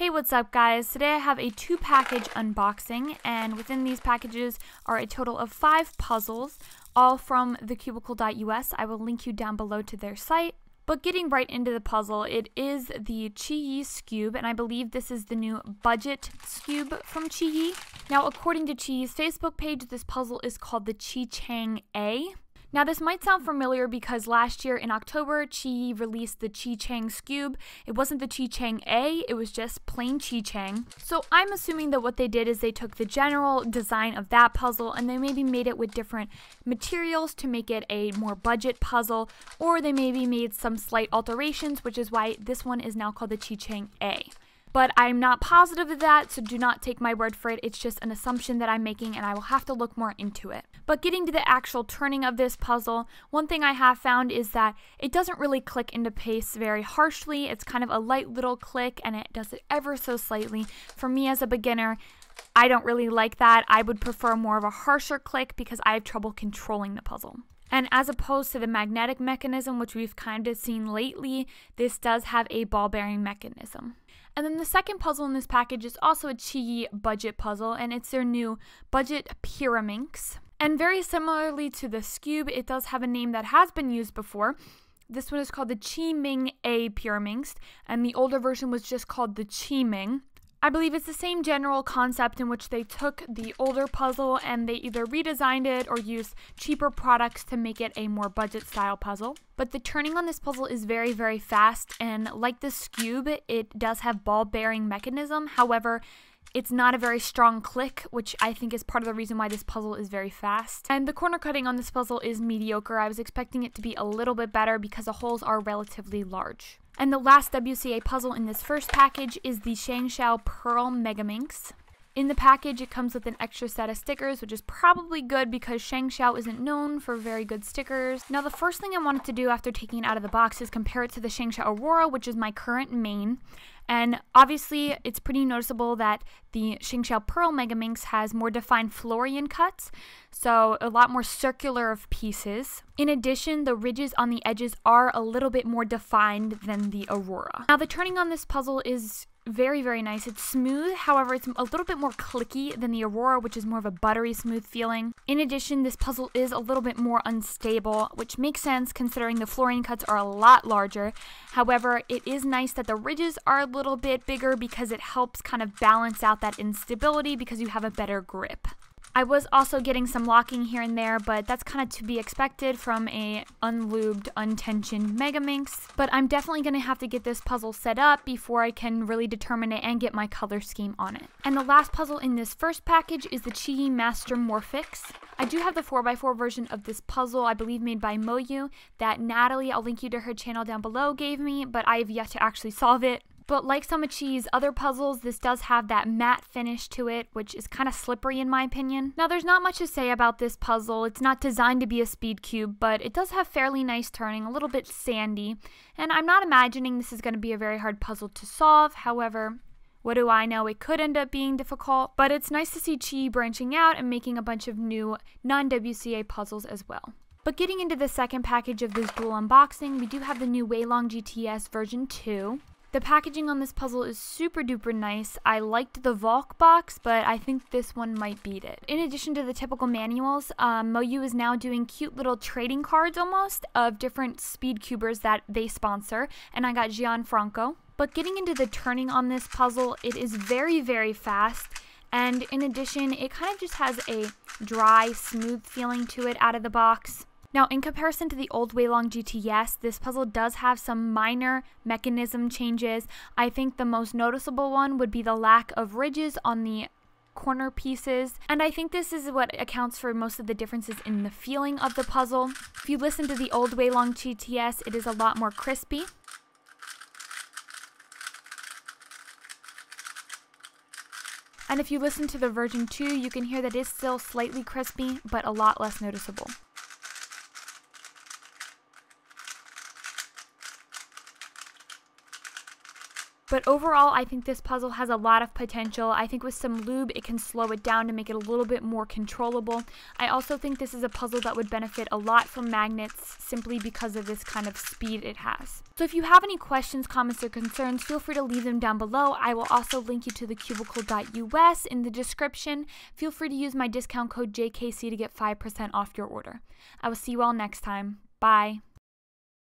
Hey, what's up guys? Today I have a 2-package unboxing, and within these packages are a total of 5 puzzles, all from thecubicle.us. I will link you down below to their site. But getting right into the puzzle, it is the JustKeepCube, and I believe this is the new budget cube from Chi. Now, according to Chi's Facebook page, this puzzle is called the Chi Chang A. Now, this might sound familiar because last year in October, Chi released the Chi Chang Cube. It wasn't the Chi Chang A, it was just plain Chi Chang. So I'm assuming that what they did is they took the general design of that puzzle and they maybe made it with different materials to make it a more budget puzzle, or they maybe made some slight alterations, which is why this one is now called the Chi Chang A. But I'm not positive of that, so do not take my word for it. It's just an assumption that I'm making, and I will have to look more into it. But getting to the actual turning of this puzzle, one thing I have found is that it doesn't really click into place very harshly. It's kind of a light little click, and it does it ever so slightly. For me as a beginner, I don't really like that. I would prefer more of a harsher click because I have trouble controlling the puzzle. And as opposed to the magnetic mechanism, which we've kind of seen lately, this does have a ball bearing mechanism. And then the second puzzle in this package is also a Chi budget puzzle, and it's their new budget Pyraminx. And very similarly to the Cube, it does have a name that has been used before. This one is called the Chi Ming A Pyraminx, and the older version was just called the Chi Ming. I believe it's the same general concept in which they took the older puzzle and they either redesigned it or used cheaper products to make it a more budget style puzzle. But the turning on this puzzle is very, very fast, and like the Cube, it does have ball bearing mechanism. However, it's not a very strong click, which I think is part of the reason why this puzzle is very fast. And the corner cutting on this puzzle is mediocre. I was expecting it to be a little bit better because the holes are relatively large. And the last WCA puzzle in this first package is the Shangshao Pearl Megaminx. In the package, it comes with an extra set of stickers, which is probably good because Shangshao isn't known for very good stickers. Now, the first thing I wanted to do after taking it out of the box is compare it to the Shangshao Aurora, which is my current main. And obviously, it's pretty noticeable that the Shangshao Pearl Megaminx has more defined Florian cuts, so a lot more circular of pieces. In addition, the ridges on the edges are a little bit more defined than the Aurora. Now, the turning on this puzzle is very, very nice. It's smooth, however, it's a little bit more clicky than the Aurora, which is more of a buttery smooth feeling. In addition, this puzzle is a little bit more unstable, which makes sense considering the Florian cuts are a lot larger. However, it is nice that the ridges are a little bit bigger because it helps kind of balance out that instability because you have a better grip. I was also getting some locking here and there, but that's kind of to be expected from a unlubed, untensioned Megaminx. But I'm definitely going to have to get this puzzle set up before I can really determine it and get my color scheme on it. And the last puzzle in this first package is the Chi Master Morphix. I do have the 4x4 version of this puzzle, I believe made by Moyu, that Natalie, I'll link you to her channel down below, gave me, but I have yet to actually solve it. But like some of Chi's other puzzles, this does have that matte finish to it, which is kind of slippery in my opinion. Now, there's not much to say about this puzzle. It's not designed to be a speed cube, but it does have fairly nice turning, a little bit sandy. And I'm not imagining this is going to be a very hard puzzle to solve. However, what do I know? It could end up being difficult, but it's nice to see Chi branching out and making a bunch of new non-WCA puzzles as well. But getting into the second package of this dual unboxing, we do have the new Weilong GTS version 2. The packaging on this puzzle is super duper nice. I liked the Volk box, but I think this one might beat it. In addition to the typical manuals, Moyu is now doing cute little trading cards almost of different speed cubers that they sponsor, and I got Gianfranco. But getting into the turning on this puzzle, it is very, very fast. And in addition, it kind of just has a dry, smooth feeling to it out of the box. Now, in comparison to the old Weilong GTS, this puzzle does have some minor mechanism changes. I think the most noticeable one would be the lack of ridges on the corner pieces, and I think this is what accounts for most of the differences in the feeling of the puzzle. If you listen to the old Weilong GTS, it is a lot more crispy. And if you listen to the version 2, you can hear that it's still slightly crispy, but a lot less noticeable. But overall, I think this puzzle has a lot of potential. I think with some lube, it can slow it down to make it a little bit more controllable. I also think this is a puzzle that would benefit a lot from magnets simply because of this kind of speed it has. So if you have any questions, comments, or concerns, feel free to leave them down below. I will also link you to the cubicle.us in the description. Feel free to use my discount code JKC to get 5% off your order. I will see you all next time. Bye.